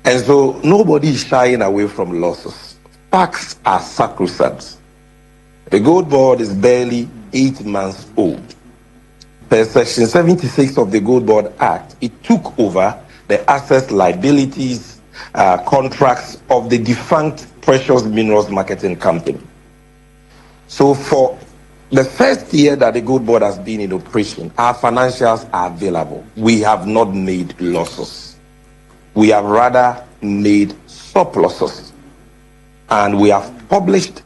And so nobody is shying away from losses. Facts are sacrosanct. The Gold Board is barely 8 months old. Per Section 76 of the Gold Board Act, it took over the assets, liabilities, contracts of the defunct Precious Minerals Marketing Company. So for the first year that the Gold Board has been in operation, our financials are available. We have not made losses. We have rather made surpluses. And we have published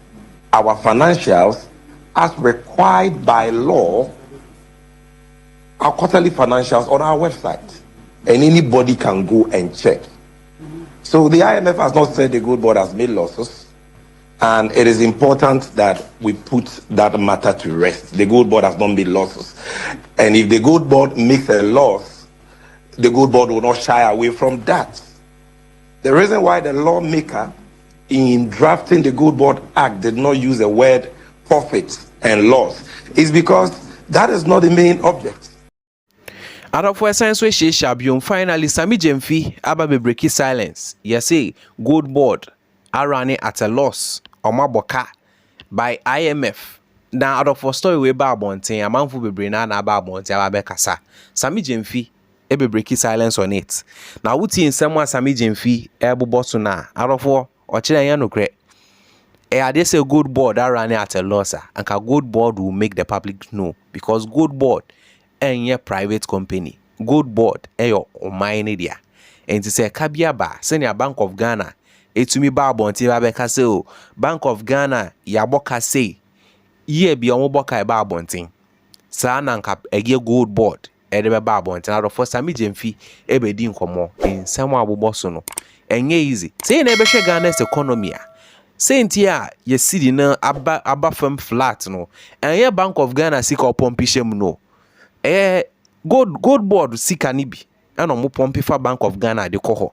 our financials as required by law, our quarterly financials on our website. And anybody can go and check. So the IMF has not said the Gold Board has made losses. And it is important that we put that matter to rest. The Gold Board has not made losses. And if the Gold Board makes a loss, the Gold Board will not shy away from that. The reason why the lawmaker in drafting the Gold Board Act did not use the word profits and loss is because that is not the main object. Out of where science we shabium finally Sammy Gyamfi aba be break silence. Yes, say Gold Board are running at a loss or maboka by IMF. Now out of a story we ba bonten, a man fu be bring na ba bonten aba kasa. Sammy Gyamfi ebe break silence on it. Now wuti in someone Sammy Gyamfi ebo boss na out of war or chile yan no kre. They say Gold Board are running at a loss, and Gold Board will make the public know because Gold Board and your private company. Gold Board your mine idea. And to say Kabia ba senior Bank of Ghana. To me ba bonti ba beka say o Bank of Ghana ya boka say ye bi omo boka ba bonti. Sa na nka ege Gold Board e de ba bonti na for Sammy Gyamfi e be di nkomo in some abobo so no. Enye easy. Say na e be hwe Ghana's economy a Sentia, ye see na aba firm flat no. And ye Bank of Ghana sika pompi shem no. Gold Board sika ni bi. Ano mo pompi fa Bank of Ghana de koho.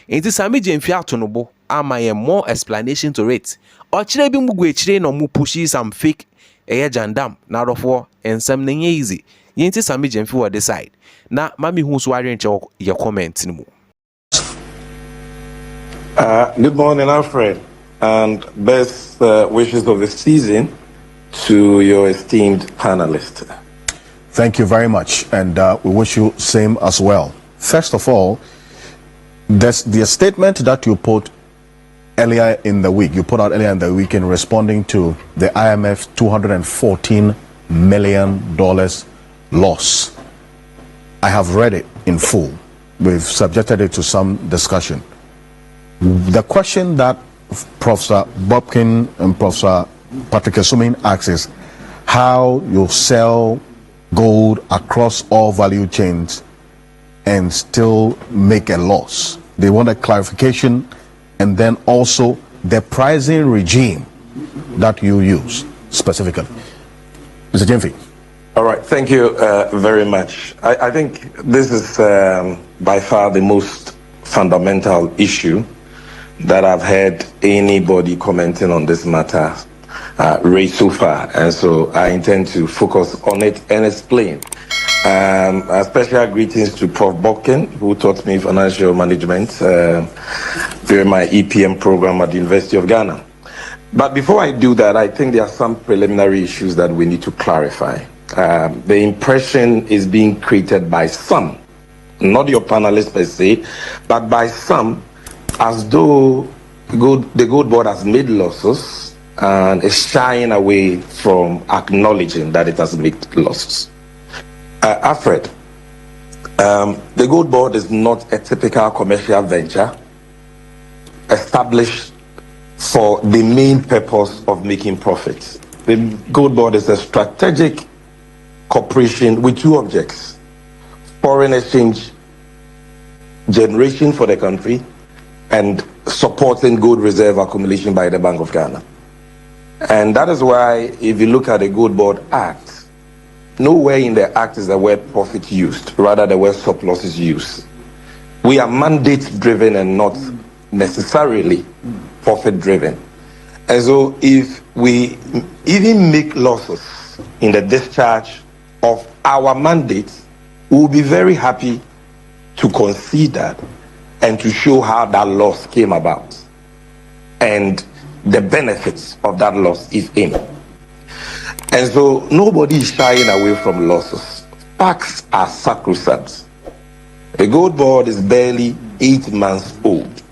Enti Sammy Gyamfi atonobo ama ye more explanation to it. O chire bi mugu echire no mu pushi some fake jandam na rofo ensem na nye easy. Yenti Sammy Gyamfi wo decide. Na mami hu so ware nche ye comment ni mu. Good morning, Alfred. And best wishes of the season to your esteemed panelists. Thank you very much, and we wish you same as well. First of all, there's the statement that you put earlier in the week. You put out earlier in the week in responding to the IMF $214 million loss. I have read it in full. We've subjected it to some discussion. The question that Professor Bobkin and Professor Patrick Esumin asks is how you sell gold across all value chains and still make a loss. They want a clarification, and then also the pricing regime that you use specifically. Mr. Gyamfi. All right, thank you very much. I think this is by far the most fundamental issue that I've heard anybody commenting on this matter raised so far, and so I intend to focus on it and explain. A special greetings to Prof. Bobkin, who taught me financial management during my EPM program at the University of Ghana. But before I do that, I think there are some preliminary issues that we need to clarify. The impression is being created by some, not your panelists per se, but by some, as though the Gold Board has made losses and is shying away from acknowledging that it has made losses. Alfred, the Gold Board is not a typical commercial venture established for the main purpose of making profits. The Gold Board is a strategic corporation with two objects: foreign exchange generation for the country and supporting gold reserve accumulation by the Bank of Ghana. And that is why, if you look at the Gold Board Act, nowhere in the Act is the word profit used, rather the word surplus is used. We are mandate-driven and not necessarily profit-driven. And so if we even make losses in the discharge of our mandate, we will be very happy to concede that and to show how that loss came about and the benefits of that loss, if any. And so nobody is shying away from losses. Facts are sacrosanct. The gold board is barely 8 months old.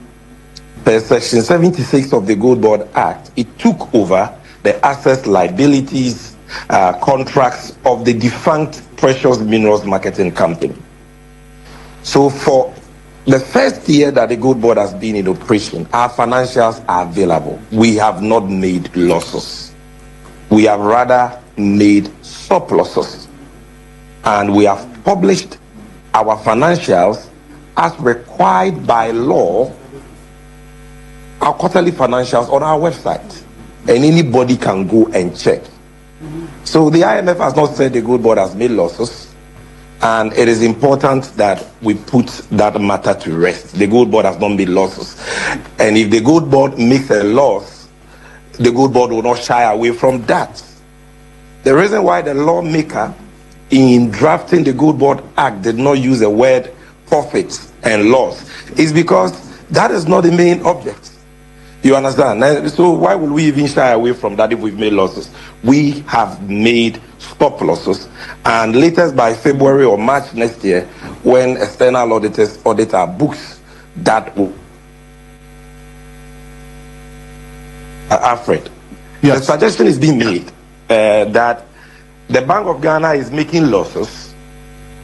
Per Section 76 of the Gold Board Act, it took over the assets, liabilities, contracts of the defunct Precious Minerals Marketing Company. So for the first year that the Gold Board has been in operation, our financials are available. We have not made losses. We have rather made surpluses. And we have published our financials as required by law, our quarterly financials on our website. And anybody can go and check. So the IMF has not said the Gold Board has made losses. And it is important that we put that matter to rest. The Gold Board has not made losses. And if the Gold Board makes a loss, the Gold Board will not shy away from that. The reason why the lawmaker in drafting the Gold Board Act did not use the word profits and loss is because that is not the main object. You understand? So why would we even shy away from that if we've made losses? We have made stop losses, and latest by February or March next year, when external auditors audit our books, that will Alfred. Yes. The suggestion is being made that the Bank of Ghana is making losses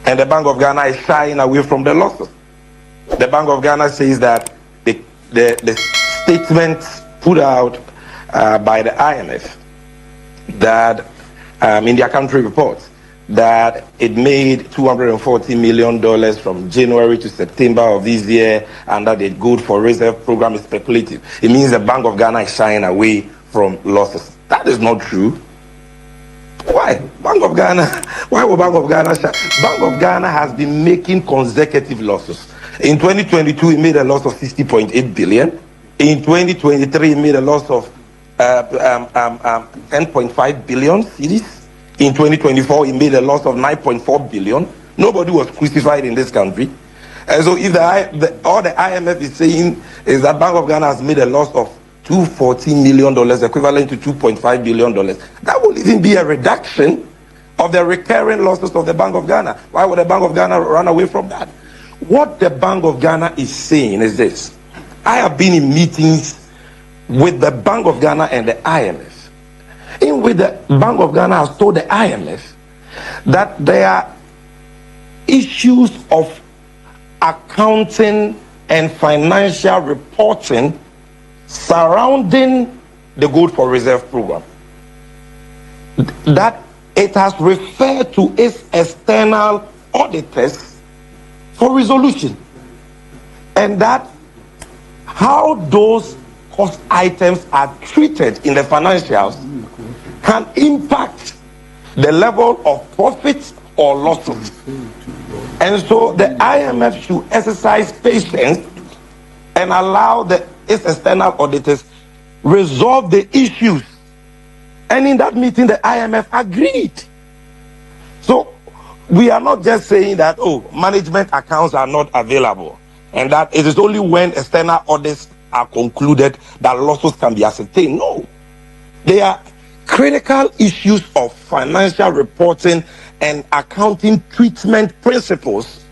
and the Bank of Ghana is shying away from the losses. The Bank of Ghana says that the statement put out by the IMF that in their country reports that it made $240 million from January to September of this year under the Gold for Reserve program is speculative. It means the Bank of Ghana is shying away from losses. That is not true. Why? Bank of Ghana, why would Bank of Ghana shy? Bank of Ghana has been making consecutive losses. In 2022, it made a loss of 60.8 billion. In 2023, it made a loss of 10.5 billion cedis. In 2024, it made a loss of 9.4 billion. Nobody was crucified in this country. And so if all the IMF is saying is that Bank of Ghana has made a loss of $214 million, equivalent to $2.5 billion, that will even be a reduction of the recurring losses of the Bank of Ghana. Why would the Bank of Ghana run away from that? What the Bank of Ghana is saying is this. I have been in meetings with the Bank of Ghana and the IMF, in which the Bank of Ghana has told the IMF that there are issues of accounting and financial reporting surrounding the Gold for Reserve program, that it has referred to its external auditors for resolution, and that how those cost items are treated in the financials can impact the level of profits or losses. And so the IMF should exercise patience and allow its external auditors resolve the issues. And in that meeting, the IMF agreed. So we are not just saying that, oh, management accounts are not available, and that it is only when external audits are concluded that losses can be ascertained. No. They are critical issues of financial reporting and accounting treatment principles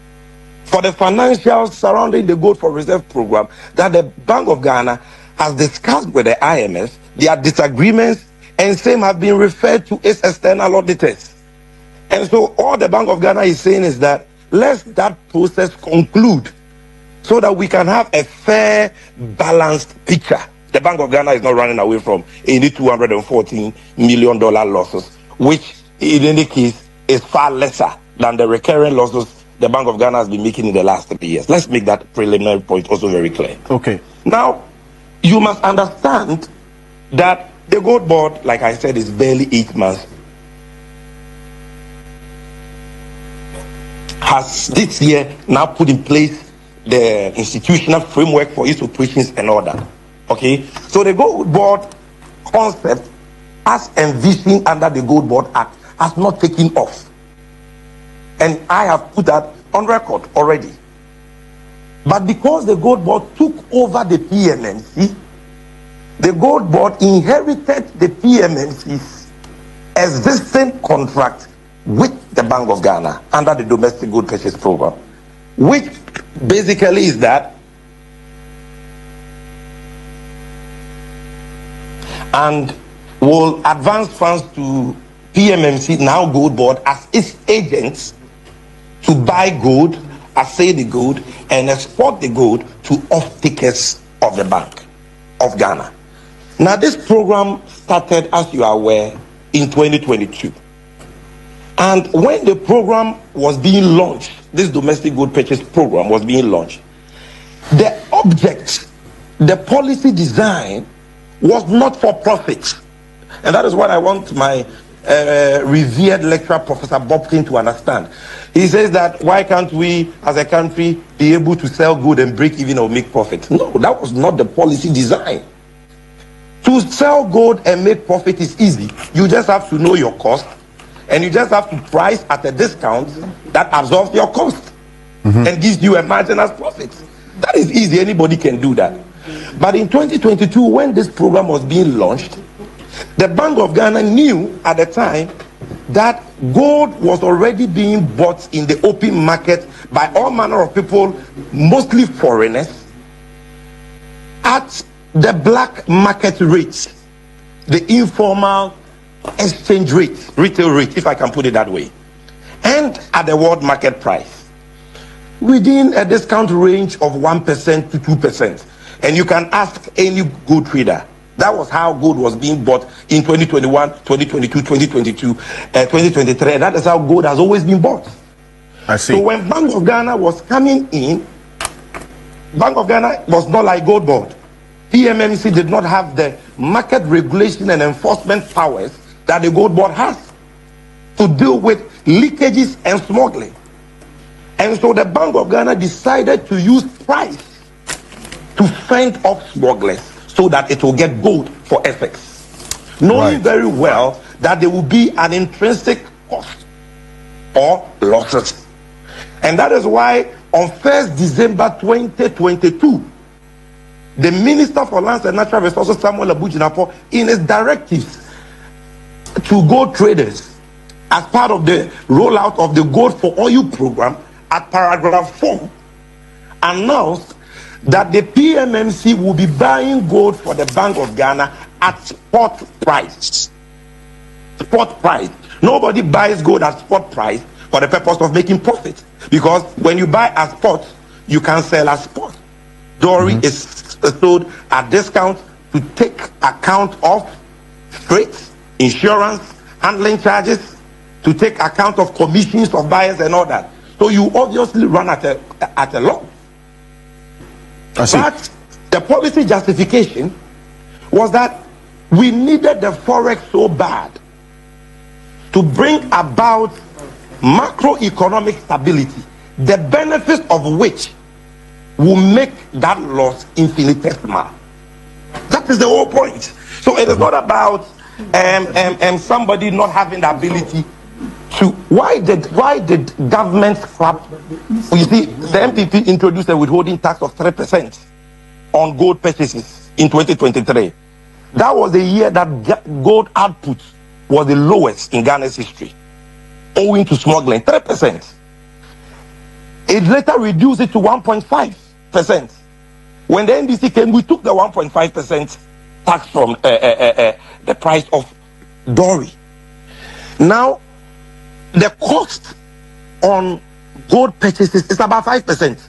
for the financials surrounding the Gold for Reserve program that the Bank of Ghana has discussed with the IMF. Their disagreements and same have been referred to its external auditors. And so all the Bank of Ghana is saying is that let that process conclude so that we can have a fair, balanced picture. The Bank of Ghana is not running away from any $214 million losses, which in any case is far lesser than the recurring losses the Bank of Ghana has been making in the last 3 years. Let's make that preliminary point also very clear. Okay. Now, you must understand that the Gold Board, like I said, is barely 8 months. Has this year now put in place the institutional framework for its operations and all that. Okay? So the Gold Board concept, as envisioned under the Gold Board Act, has not taken off. And I have put that on record already. But because the Gold Board took over the PMMC, the Gold Board inherited the PMMC's existing contract with the Bank of Ghana under the Domestic Gold Purchase Program, which basically is that and will advance funds to PMMC, now Gold Board, as its agents to buy gold, assay the gold, and export the gold to off-takers of the Bank of Ghana. Now, this program started, as you are aware, in 2022. And when the program was being launched, this domestic gold purchase program was being launched, the object, the policy design was not for profit. And that is what I want my revered lecturer, Professor Bobkin, to understand. He says that why can't we, as a country, be able to sell gold and break even or make profit? No, that was not the policy design. To sell gold and make profit is easy. You just have to know your cost, and you just have to price at a discount that absorbs your cost and gives you a margin as profit. That is easy. Anybody can do that. But in 2022, when this program was being launched, the Bank of Ghana knew at the time that gold was already being bought in the open market by all manner of people, mostly foreigners, at the black market rate, the informal exchange rate, retail rate, if I can put it that way, and at the world market price, within a discount range of 1% to 2%. And you can ask any gold trader. That was how gold was being bought in 2021, 2022, 2022, 2023. And that is how gold has always been bought. I see. So when Bank of Ghana was coming in, Bank of Ghana was not like Gold Board. PMMC did not have the market regulation and enforcement powers that the Gold Board has to deal with leakages and smuggling. And so the Bank of Ghana decided to use price to fend off smugglers so that it will get gold for FX, knowing very well that there will be an intrinsic cost or losses. And that is why on 1st December 2022, the Minister for Lands and Natural Resources, Samuel Abujinapo, in his directives to gold traders as part of the rollout of the Gold for Oil program at paragraph 4, announced that the PMMC will be buying gold for the Bank of Ghana at spot price. Spot price. Nobody buys gold at spot price for the purpose of making profit, because when you buy at spot, you can sell at spot. Dory is sold at discount to take account of freight, insurance, handling charges, to take account of commissions of buyers and all that. So you obviously run at a loss. But the policy justification was that we needed the forex so bad to bring about macroeconomic stability, the benefits of which will make that loss infinitesimal. That is the whole point. So it is not about somebody not having the ability to. Why did government scrap? You see, the MPP introduced a withholding tax of 3% on gold purchases in 2023. That was the year that gold output was the lowest in Ghana's history, owing to smuggling. 3%. It later reduced it to 1.5%. When the NDC came, we took the 1.5% tax from the price of Dory. Now, the cost on gold purchases is about 5%.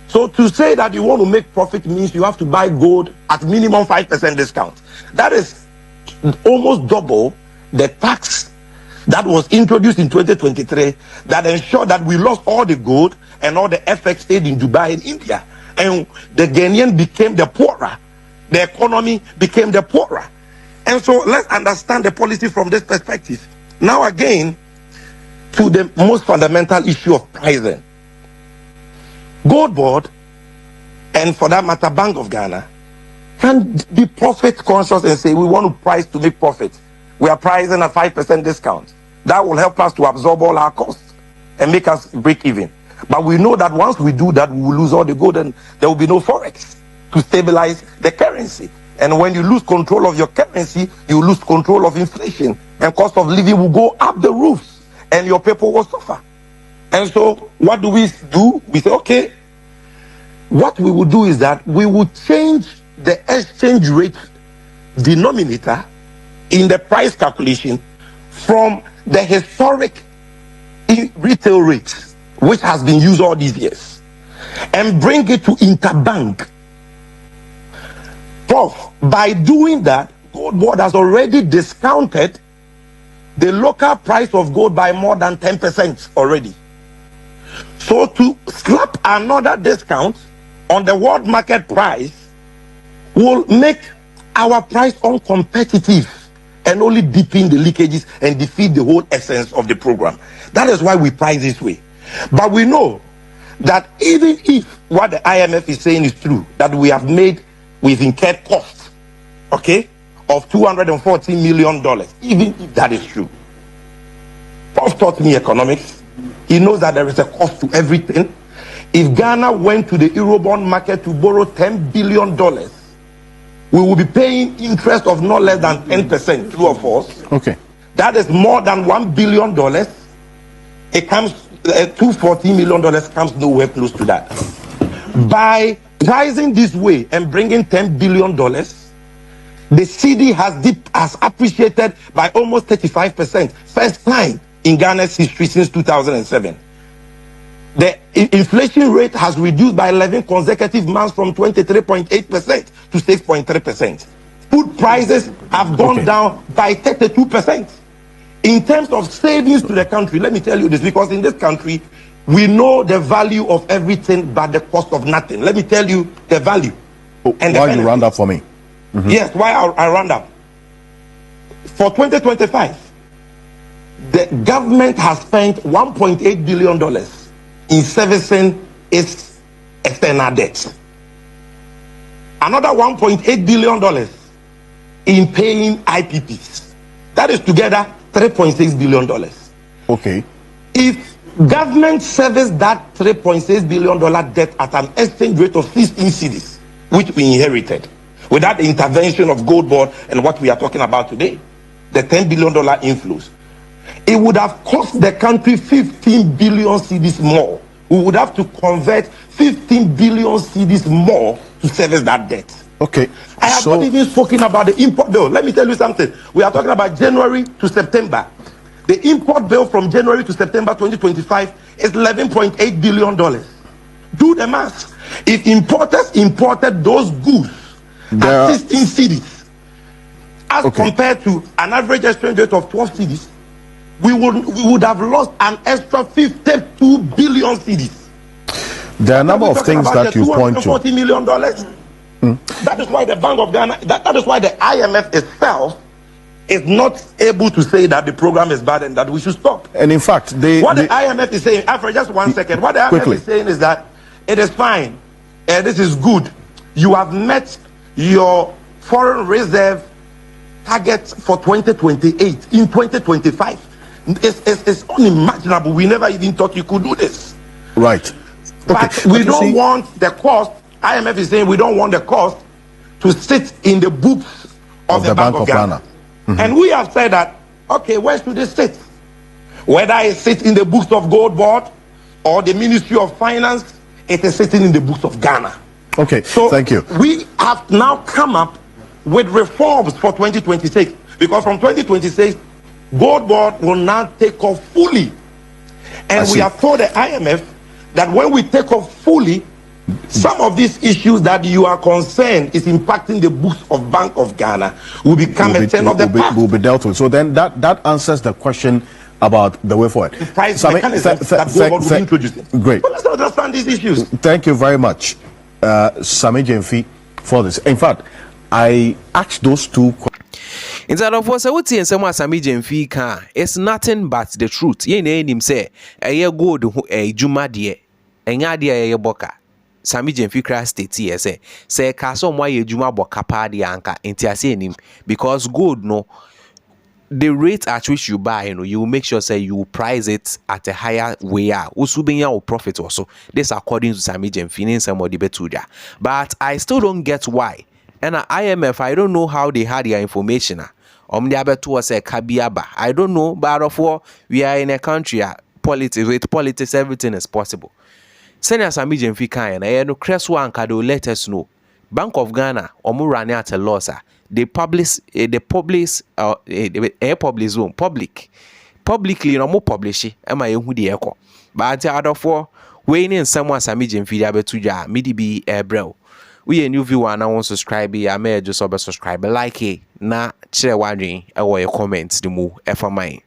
So to say that you want to make profit means you have to buy gold at minimum 5% discount. That is almost double the tax that was introduced in 2023 that ensured that we lost all the gold and all the FX stayed in Dubai and India. And the Ghanaian became the poorer. The economy became the poorer. And so let's understand the policy from this perspective. Now again, to the most fundamental issue of pricing. Gold Board, and for that matter, Bank of Ghana, can be profit conscious and say we want to price to make profit. We are pricing a 5% discount. That will help us to absorb all our costs and make us break even. But we know that once we do that, we will lose all the gold and there will be no forex to stabilize the currency. And when you lose control of your currency, you lose control of inflation, and cost of living will go up the roofs and your people will suffer. And so what do? We say, okay, what we will do is that we will change the exchange rate denominator in the price calculation from the historic retail rate, which has been used all these years, and bring it to interbank. Prof, by doing that, Gold Board has already discounted the local price of gold by more than 10% already. So to slap another discount on the world market price will make our price uncompetitive and only deepen the leakages and defeat the whole essence of the program. That is why we price this way. But we know that even if what the IMF is saying is true, that we've incurred costs, okay, of $214 million, even if that is true. Prof taught me economics. He knows that there is a cost to everything. If Ghana went to the Eurobond market to borrow $10 billion, we will be paying interest of not less than 10%, true or false? Okay. That is more than $1 billion. It comes, $214 million comes nowhere close to that. By pricing this way and bringing $10 billion, the CD has appreciated by almost 35%. First time in Ghana's history since 2007. The inflation rate has reduced by 11 consecutive months from 23.8% to 6.3%. Food prices have gone down by 32%. In terms of savings to the country, let me tell you this, because in this country, we know the value of everything but the cost of nothing. Let me tell you the value. And why you round up for me? Mm-hmm. Yes, why I round up. For 2025, the government has spent $1.8 billion in servicing its external debt. Another $1.8 billion in paying IPPs. That is together $3.6 billion. Okay. If government serviced that $3.6 billion debt at an exchange rate of 16 cedis, which we inherited, without the intervention of Gold Board and what we are talking about today, the $10 billion inflows, it would have cost the country 15 billion cedis more. We would have to convert 15 billion cedis more to service that debt. Okay. I have not even spoken about the import bill. Let me tell you something. We are talking about January to September. The import bill from January to September 2025 is $11.8 billion. Do the math. If importers imported those goods at 16 cedis, as compared to an average exchange rate of 12 cedis, we would have lost an extra 52 billion cedis. There are a number of things that you point to. $240 million. That is why the Bank of Ghana, that is why the IMF itself is not able to say that the program is bad and that we should stop. And in fact, the IMF is saying, Alfred, just 1 second. What the IMF is saying is that it is fine. This is good. You have met your foreign reserve target for 2028 in 2025. It's unimaginable. We never even thought you could do this. Right. But we don't want the cost. IMF is saying we don't want the cost to sit in the books of the Bank of Ghana. Mm-hmm. And we have said that, okay, where should it sit? Whether it sits in the books of Gold Board or the Ministry of Finance, it is sitting in the books of Ghana. Okay, so thank you. We have now come up with reforms for 2026, because from 2026, Gold Board will now take off fully. And we have told the IMF that when we take off fully, some of these issues that you are concerned is impacting the books of Bank of Ghana will become a turn of the past. Will be dealt with. So then that answers the question about the way forward. The price mechanism that Gold Board will be introducing. Great. But let's understand these issues. Thank you very much, Sammy Gyamfi, for this. In fact, I asked those two questions. Instead of what I say, some Sammy Gyamfi can, it's nothing but the truth. Ye name him say, a year good a Juma dear, and yadia boka. Sammy Gyamfi crash state here say Castle why Juma boka party anka intiasenim because gold no the rate at which you buy, you will make sure say you price it at a higher way. Also being your profit also. This according to Sammy Gyamfi and somebody betuja. But I still don't get why. And IMF, I don't know how they had their information. The abetu was a kabiaba. I don't know, but of we are in a country politics, with politics everything is possible. Senior Sammy Gyamfi kan na no crest one card let us know. Bank of Ghana running at a loss. They publicly no more publish am I who the echo. But out of weighing in someone Sammy Gyamfi abetuja midi be bro. We a new viewer and I want subscribe. I may just subscribe like it na share one your comments the move for mine.